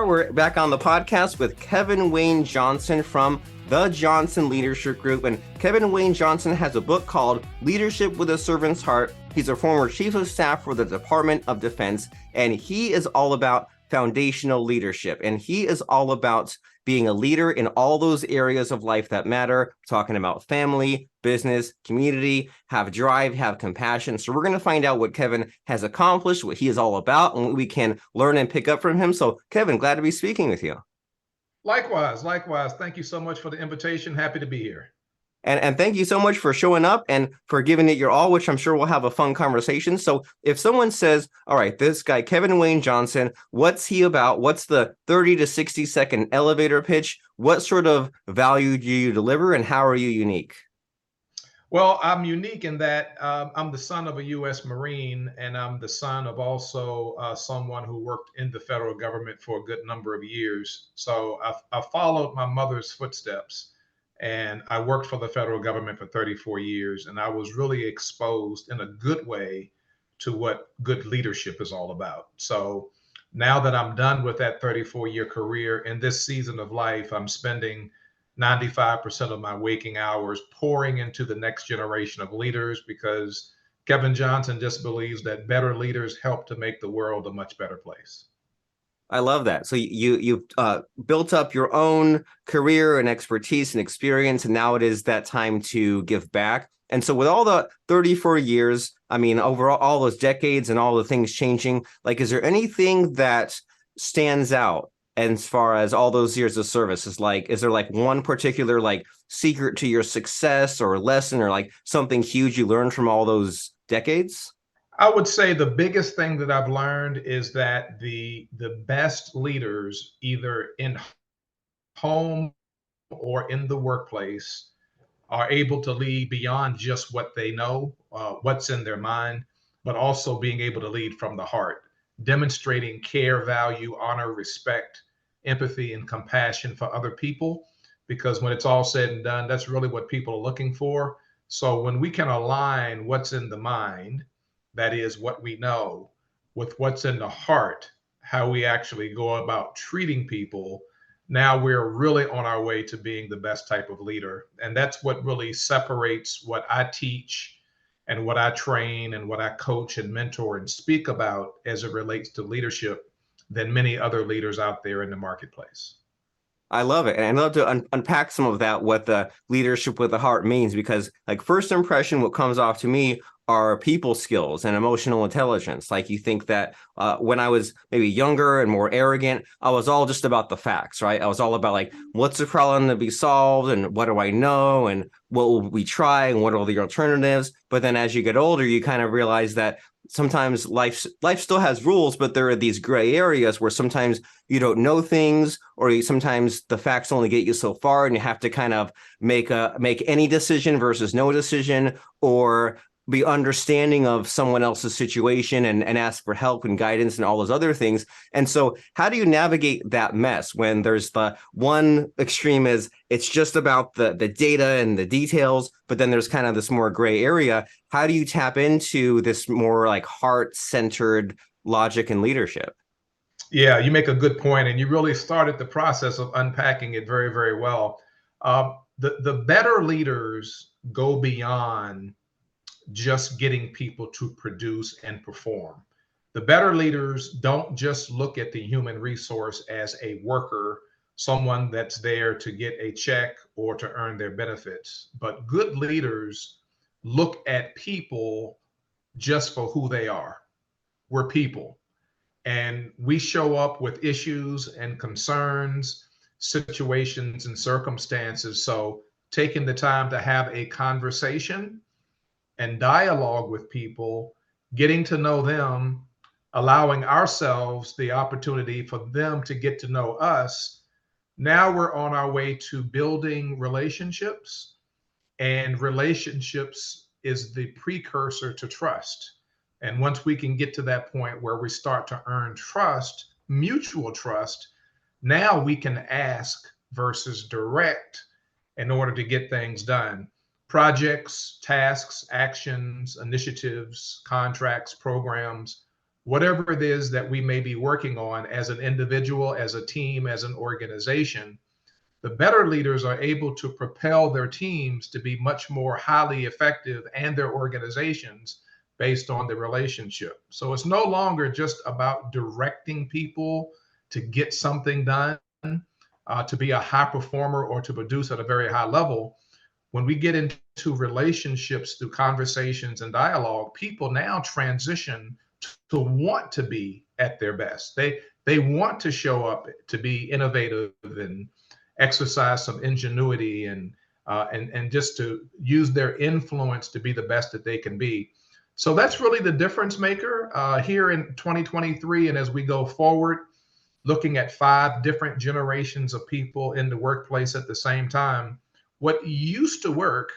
are. We're back on the podcast with Kevin Wayne Johnson from the Johnson Leadership Group. And Kevin Wayne Johnson has a book called Leadership with a Servant's Heart. He's a former chief of staff for the Department of Defense, and he is all about foundational leadership. And he is all about being a leader in all those areas of life that matter, talking about family, business, community, have drive, have compassion. So we're going to find out what Kevin has accomplished, what he is all about, and what we can learn and pick up from him. So Kevin, glad to be speaking with you. Likewise. Thank you so much for the invitation. Happy to be here. And thank you so much for showing up and for giving it your all, which I'm sure we'll have a fun conversation. So if someone says, all right, this guy, Kevin Wayne Johnson, what's he about? What's the 30 to 60 second elevator pitch? What sort of value do you deliver and how are you unique? Well, I'm unique in that I'm the son of a U.S. Marine, and I'm the son of also someone who worked in the federal government for a good number of years. So I followed my mother's footsteps. And I worked for the federal government for 34 years, and I was really exposed in a good way to what good leadership is all about. So now that I'm done with that 34-year career, in this season of life, I'm spending 95% of my waking hours pouring into the next generation of leaders because Kevin Johnson just believes that better leaders help to make the world a much better place. I love that. So you've built up your own career and expertise and experience, and now it is that time to give back. And so with all the 34 years, I mean, over all those decades and all the things changing, like, is there anything that stands out as far as all those years of service? Is there like one particular like secret to your success or lesson or like something huge you learned from all those decades? I would say the biggest thing that I've learned is that the best leaders, either in home or in the workplace, are able to lead beyond just what they know, what's in their mind, but also being able to lead from the heart, demonstrating care, value, honor, respect, empathy, and compassion for other people. Because when it's all said and done, that's really what people are looking for. So when we can align what's in the mind, that is what we know, with what's in the heart, how we actually go about treating people, now we're really on our way to being the best type of leader. And that's what really separates what I teach and what I train and what I coach and mentor and speak about as it relates to leadership than many other leaders out there in the marketplace. I love it. And I'd love to unpack some of that, what the leadership with the heart means, because like first impression, what comes off to me are people skills and emotional intelligence. Like you think that when I was maybe younger and more arrogant, I was all just about the facts, right? I was all about like, what's the problem to be solved and what do I know and what will we try and what are the alternatives? But then as you get older, you kind of realize that sometimes life still has rules, but there are these gray areas where sometimes you don't know things, or sometimes the facts only get you so far, and you have to kind of make any decision versus no decision, or be understanding of someone else's situation and ask for help and guidance and all those other things. And so how do you navigate that mess when there's the one extreme is it's just about the data and the details, but then there's kind of this more gray area? How do you tap into this more like heart-centered logic and leadership? Yeah, you make a good point, and you really started the process of unpacking it very, very well. The better leaders go beyond just getting people to produce and perform. The better leaders don't just look at the human resource as a worker, someone that's there to get a check or to earn their benefits. But good leaders look at people just for who they are. We're people, and we show up with issues and concerns, situations and circumstances. So taking the time to have a conversation and dialogue with people, getting to know them, allowing ourselves the opportunity for them to get to know us. Now we're on our way to building relationships, and relationships is the precursor to trust. And once we can get to that point where we start to earn trust, mutual trust, now we can ask versus direct in order to get things done. Projects, tasks, actions, initiatives, contracts, programs, whatever it is that we may be working on as an individual, as a team, as an organization, the better leaders are able to propel their teams to be much more highly effective and their organizations based on the relationship. So it's no longer just about directing people to get something done, to be a high performer or to produce at a very high level. When we get into relationships through conversations and dialogue, people now transition to want to be at their best. They want to show up to be innovative and exercise some ingenuity and just to use their influence to be the best that they can be. So that's really the difference maker here in 2023. And as we go forward, looking at 5 different generations of people in the workplace at the same time, what used to work,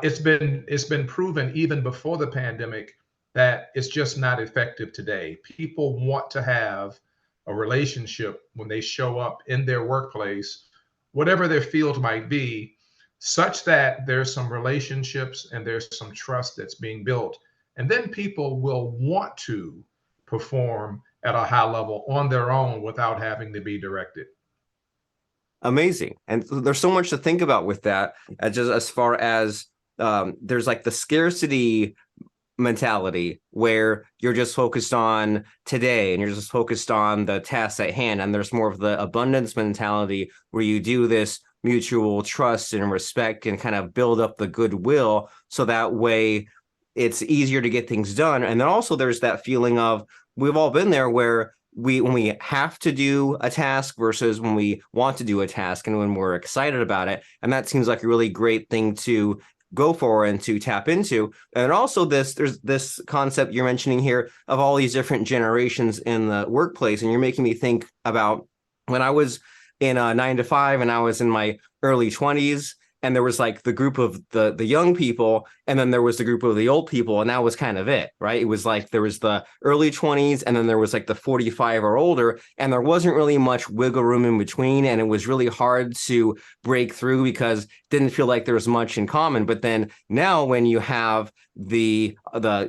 it's been proven even before the pandemic that it's just not effective today. People want to have a relationship when they show up in their workplace, whatever their field might be, such that there's some relationships and there's some trust that's being built. And then people will want to perform at a high level on their own without having to be directed. Amazing. And there's so much to think about with that, just as far as there's like the scarcity mentality where you're just focused on today and you're just focused on the tasks at hand. And there's more of the abundance mentality where you do this mutual trust and respect and kind of build up the goodwill. So that way it's easier to get things done. And then also there's that feeling of, we've all been there where when we have to do a task versus when we want to do a task and when we're excited about it. And that seems like a really great thing to go for and to tap into. And also there's this concept you're mentioning here of all these different generations in the workplace. And you're making me think about when I was in a 9 to 5 and I was in my early 20s. And there was like the group of the young people, and then there was the group of the old people, and that was kind of it, right? It was like there was the early 20s, and then there was like the 45 or older, and there wasn't really much wiggle room in between, and it was really hard to break through because it didn't feel like there was much in common. But then now, when you have the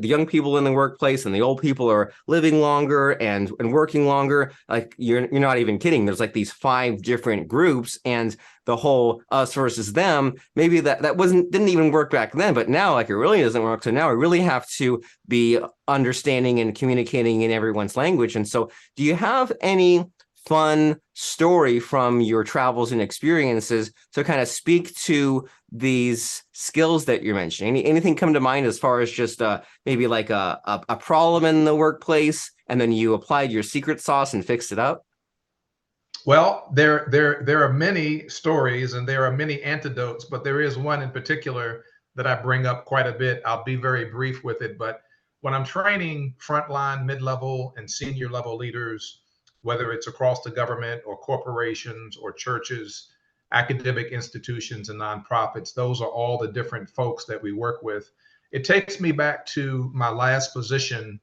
young people in the workplace and the old people are living longer and working longer, like you're not even kidding. There's like these 5 different groups, and the whole us versus them, maybe that didn't even work back then, but now like it really doesn't work. So now we really have to be understanding and communicating in everyone's language. And so do you have any fun story from your travels and experiences to kind of speak to these skills that you're mentioning? Anything come to mind as far as just maybe like a problem in the workplace and then you applied your secret sauce and fixed it up? Well, there are many stories and there are many antidotes, but there is one in particular that I bring up quite a bit. I'll be very brief with it, but when I'm training frontline, mid-level, and senior level leaders, whether it's across the government or corporations or churches, academic institutions, and nonprofits, those are all the different folks that we work with. It takes me back to my last position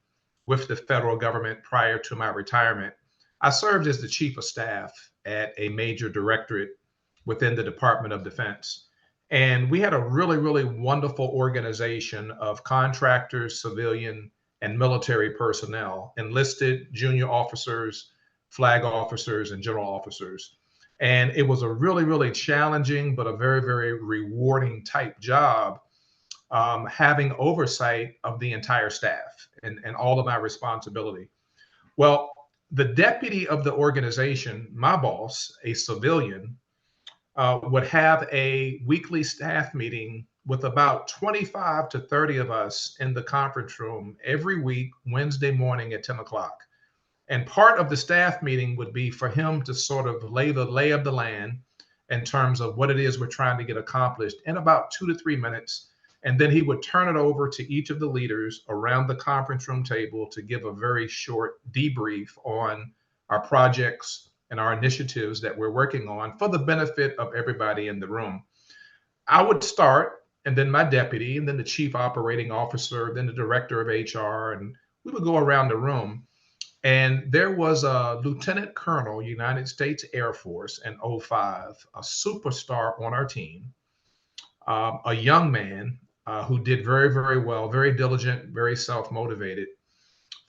with the federal government prior to my retirement. I served as the chief of staff at a major directorate within the Department of Defense. And we had a really, really wonderful organization of contractors, civilian, and military personnel, enlisted junior officers, flag officers, and general officers. And it was a really, really challenging, but a very, very rewarding type job, having oversight of the entire staff and all of my responsibility. Well, the deputy of the organization, my boss, a civilian, would have a weekly staff meeting with about 25 to 30 of us in the conference room every week, Wednesday morning at 10 o'clock. And part of the staff meeting would be for him to sort of lay the lay of the land in terms of what it is we're trying to get accomplished in about 2 to 3 minutes. And then he would turn it over to each of the leaders around the conference room table to give a very short debrief on our projects and our initiatives that we're working on for the benefit of everybody in the room. I would start, and then my deputy, and then the chief operating officer, then the director of HR, and we would go around the room. And there was a Lieutenant Colonel, United States Air Force in '05, a superstar on our team, a young man who did very, very well, very diligent, very self-motivated.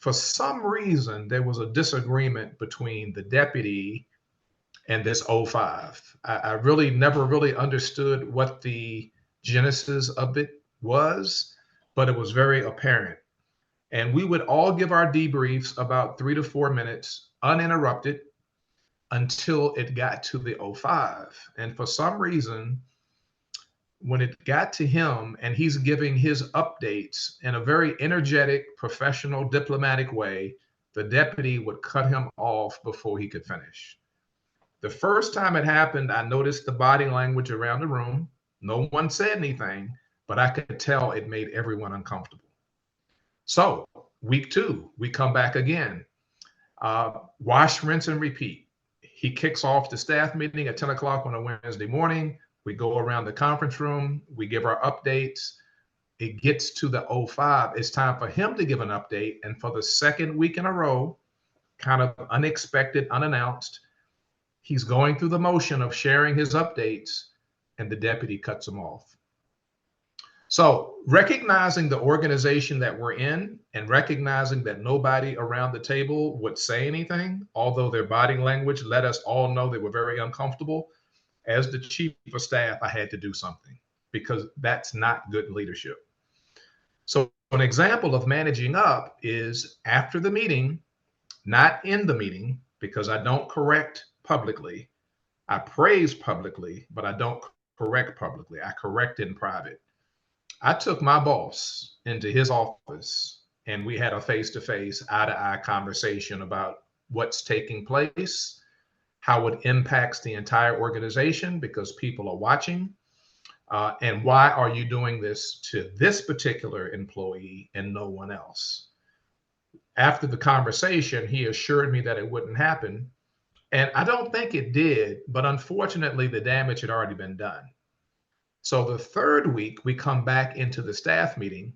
for some reason, there was a disagreement between the deputy and this O5. I really never really understood what the genesis of it was, but it was very apparent. And we would all give our debriefs about 3 to 4 minutes uninterrupted until it got to the O5. And for some reason, when it got to him and he's giving his updates in a very energetic, professional, diplomatic way, the deputy would cut him off before he could finish. The first time it happened, I noticed the body language around the room. No one said anything, but I could tell it made everyone uncomfortable. So, week 2, we come back again. Wash, rinse, and repeat. He kicks off the staff meeting at 10 o'clock on a Wednesday morning. We go around the conference room. We give our updates. It gets to the O5. It's time for him to give an update. And for the second week in a row, kind of unexpected, unannounced, he's going through the motion of sharing his updates, and the deputy cuts him off. So recognizing the organization that we're in and recognizing that nobody around the table would say anything, although their body language let us all know they were very uncomfortable, as the chief of staff, I had to do something because that's not good leadership. So an example of managing up is after the meeting, not in the meeting, because I don't correct publicly. I praise publicly, but I don't correct publicly. I correct in private. I took my boss into his office and we had a face-to-face, eye-to-eye conversation about what's taking place, how it impacts the entire organization because people are watching, and why are you doing this to this particular employee and no one else? After the conversation, he assured me that it wouldn't happen. And I don't think it did, but unfortunately, the damage had already been done. So the third week, we come back into the staff meeting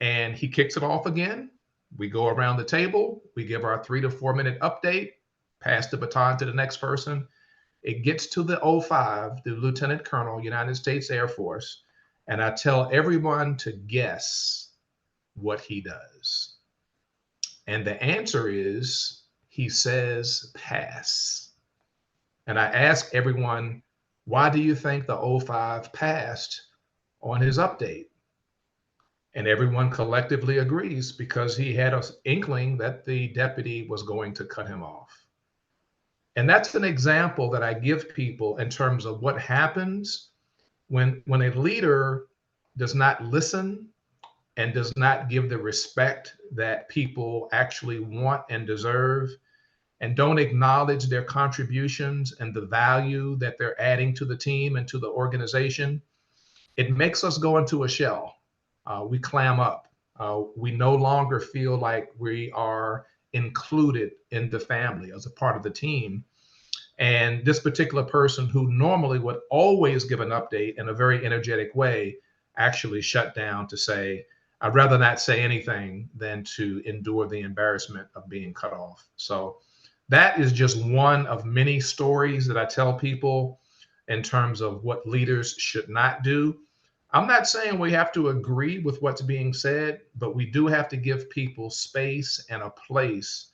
and he kicks it off again. We go around the table, we give our 3 to 4 minute update, pass the baton to the next person. It gets to the O5, the Lieutenant Colonel, United States Air Force, and I tell everyone to guess what he does. And the answer is he says pass. And I ask everyone, why do you think the O5 passed on his update? And everyone collectively agrees because he had an inkling that the deputy was going to cut him off. And that's an example that I give people in terms of what happens when a leader does not listen and does not give the respect that people actually want and deserve, and don't acknowledge their contributions and the value that they're adding to the team and to the organization. It makes us go into a shell. We clam up. We no longer feel like we are included in the family as a part of the team. And this particular person who normally would always give an update in a very energetic way actually shut down to say, I'd rather not say anything than to endure the embarrassment of being cut off. So that is just one of many stories that I tell people in terms of what leaders should not do. I'm not saying we have to agree with what's being said, but we do have to give people space and a place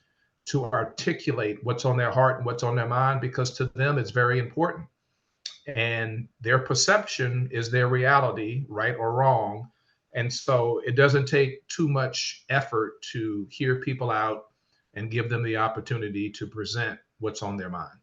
to articulate what's on their heart and what's on their mind, because to them it's very important. And their perception is their reality, right or wrong. And so it doesn't take too much effort to hear people out and give them the opportunity to present what's on their mind.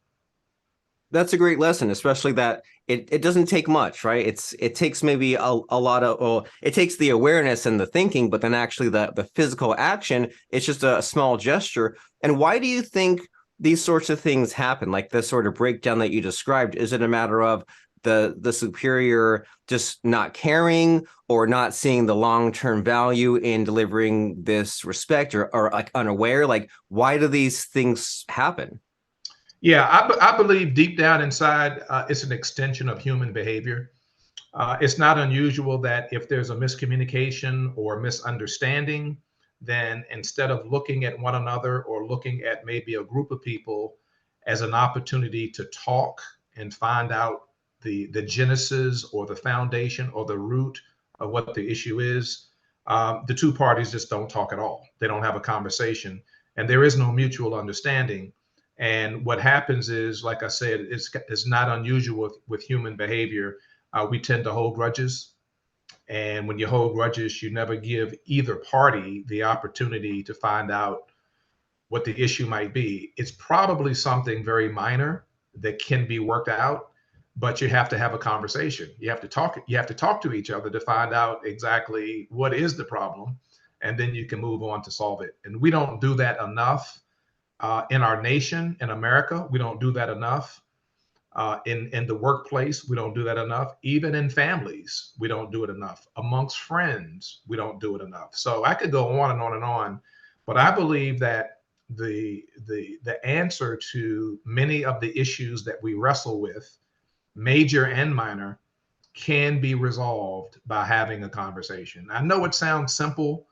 That's a great lesson, especially that it doesn't take much, right? It takes maybe a lot of, well, it takes the awareness and the thinking, but then actually the physical action, it's just a small gesture. And why do you think these sorts of things happen? Like the sort of breakdown that you described, is it a matter of the superior just not caring or not seeing the long-term value in delivering this respect, or like unaware? Like, why do these things happen? Yeah, I believe deep down inside, it's an extension of human behavior. It's not unusual that if there's a miscommunication or misunderstanding, then instead of looking at one another or looking at maybe a group of people as an opportunity to talk and find out the genesis or the foundation or the root of what the issue is, the two parties just don't talk at all. They don't have a conversation, and there is no mutual understanding. And what happens is, like I said, it's not unusual with human behavior. We tend to hold grudges. And when you hold grudges, you never give either party the opportunity to find out what the issue might be. It's probably something very minor that can be worked out, but you have to have a conversation. You have to talk to each other to find out exactly what is the problem, and then you can move on to solve it. And we don't do that enough in our nation, in America. We don't do that enough. In the workplace, we don't do that enough. Even in families, we don't do it enough. Amongst friends, we don't do it enough. So I could go on and on and on, but I believe that the answer to many of the issues that we wrestle with, major and minor, can be resolved by having a conversation. I know it sounds simple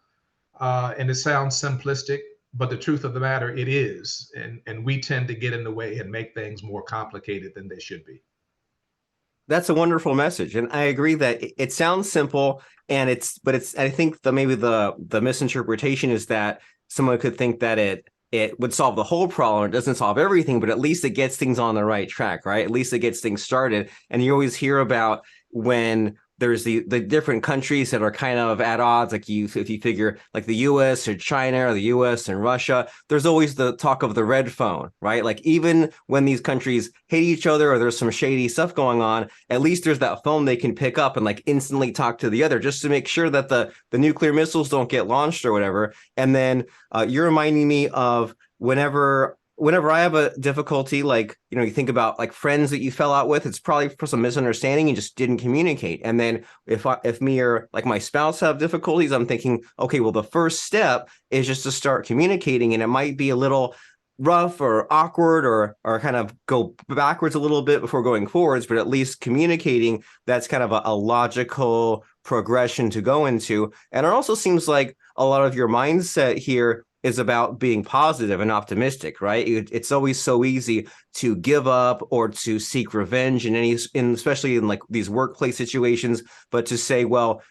and it sounds simplistic, but the truth of the matter, it is. And we tend to get in the way and make things more complicated than they should be. That's a wonderful message, and I agree that it sounds simple, and it's. I think maybe the misinterpretation is that someone could think that it would solve the whole problem. It doesn't solve everything, but at least it gets things on the right track, right? At least it gets things started. And you always hear about when there's the different countries that are kind of at odds, like if you figure like the US or China or the US and Russia, there's always the talk of the red phone, right? Like even when these countries hate each other or there's some shady stuff going on, at least there's that phone they can pick up and like instantly talk to the other just to make sure that the nuclear missiles don't get launched or whatever. And then you're reminding me of whenever I have a difficulty, like, you think about like friends that you fell out with, it's probably for some misunderstanding and just didn't communicate. And then if me or like my spouse have difficulties, I'm thinking, okay, well, the first step is just to start communicating, and it might be a little rough or awkward or kind of go backwards a little bit before going forwards, but at least communicating, that's kind of a logical progression to go into. And it also seems like a lot of your mindset here is about being positive and optimistic, right? It's always so easy to give up or to seek revenge especially in like these workplace situations, but to say, well,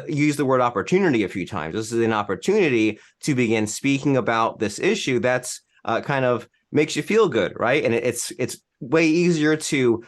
use the word opportunity a few times. This is an opportunity to begin speaking about this issue. That's kind of makes you feel good, right? And it's way easier to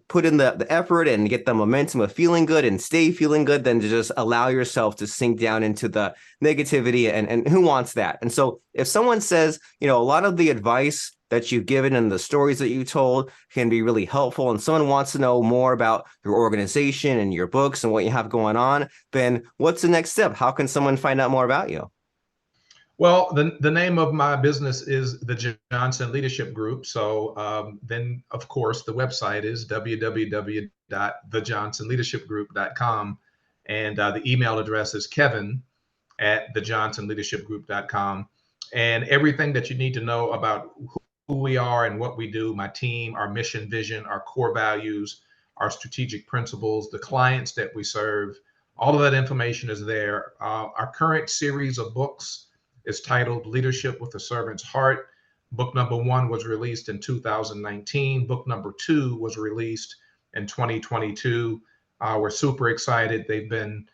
put in the effort and get the momentum of feeling good and stay feeling good than to just allow yourself to sink down into the negativity. And who wants that? And so if someone says, a lot of the advice that you've given and the stories that you told can be really helpful, and someone wants to know more about your organization and your books and what you have going on, then what's the next step? How can someone find out more about you? Well, the name of my business is the Johnson Leadership Group. So then, of course, the website is www.thejohnsonleadershipgroup.com. And the email address is kevin@thejohnsonleadershipgroup.com. And everything that you need to know about who we are and what we do, my team, our mission, vision, our core values, our strategic principles, the clients that we serve, all of that information is there. Our current series of books is titled Leadership with a Servant's Heart. Book number 1 was released in 2019. Book number 2 was released in 2022. We're super excited. They've been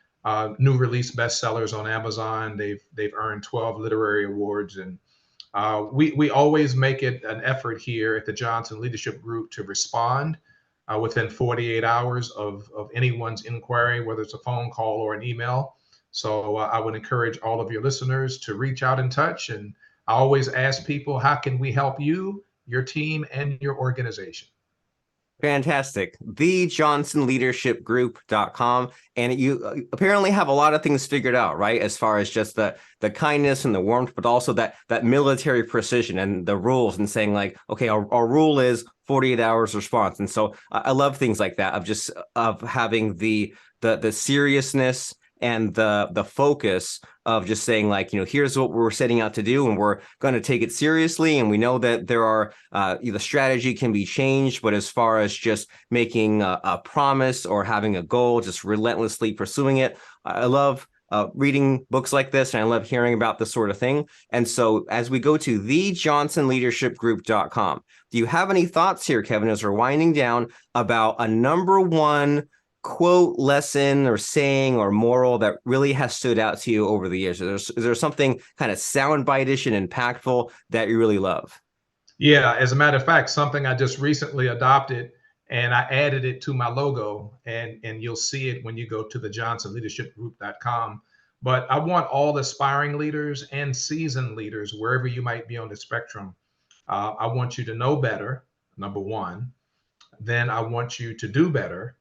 new release bestsellers on Amazon. They've earned 12 literary awards, and we always make it an effort here at the Johnson Leadership Group to respond within 48 hours of anyone's inquiry, whether it's a phone call or an email. So I would encourage all of your listeners to reach out and touch. And I always ask people, how can we help you, your team, and your organization? Fantastic. TheJohnsonLeadershipGroup.com. And you apparently have a lot of things figured out, right? As far as just the kindness and the warmth, but also that military precision and the rules, and saying like, okay, our rule is 48 hours response. And so I love things like that, of having the seriousness and the focus of just saying like, here's what we're setting out to do, and we're going to take it seriously. And we know that there are the strategy can be changed, but as far as just making a promise or having a goal, just relentlessly pursuing it. I love reading books like this, and I love hearing about this sort of thing. And so as we go to thejohnsonleadershipgroup.com, do you have any thoughts here, Kevin, as we're winding down, about a number one quote, lesson, or saying or moral that really has stood out to you over the years? Is there something kind of soundbite-ish and impactful that you really love? Yeah, as a matter of fact, something I just recently adopted and I added it to my logo, and you'll see it when you go to the johnsonleadershipgroup.com. But I want all aspiring leaders and seasoned leaders, wherever you might be on the spectrum, I want you to know better, number one. Then I want you to do better,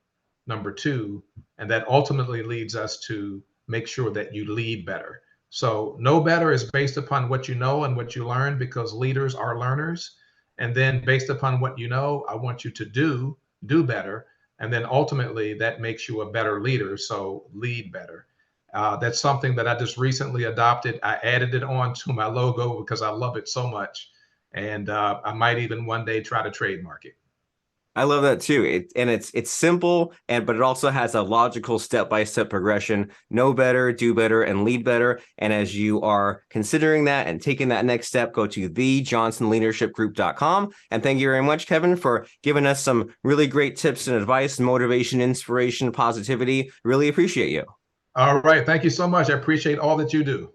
number two. And that ultimately leads us to make sure that you lead better. So, know better is based upon what you know and what you learn, because leaders are learners. And then, based upon what you know, I want you to do better. And then ultimately, that makes you a better leader. So, lead better. That's something that I just recently adopted. I added it on to my logo because I love it so much. And I might even one day try to trademark it. I love that too. It's simple, but it also has a logical step-by-step progression. Know better, do better, and lead better. And as you are considering that and taking that next step, go to thejohnsonleadershipgroup.com. And thank you very much, Kevin, for giving us some really great tips and advice, motivation, inspiration, positivity. Really appreciate you. All right. Thank you so much. I appreciate all that you do.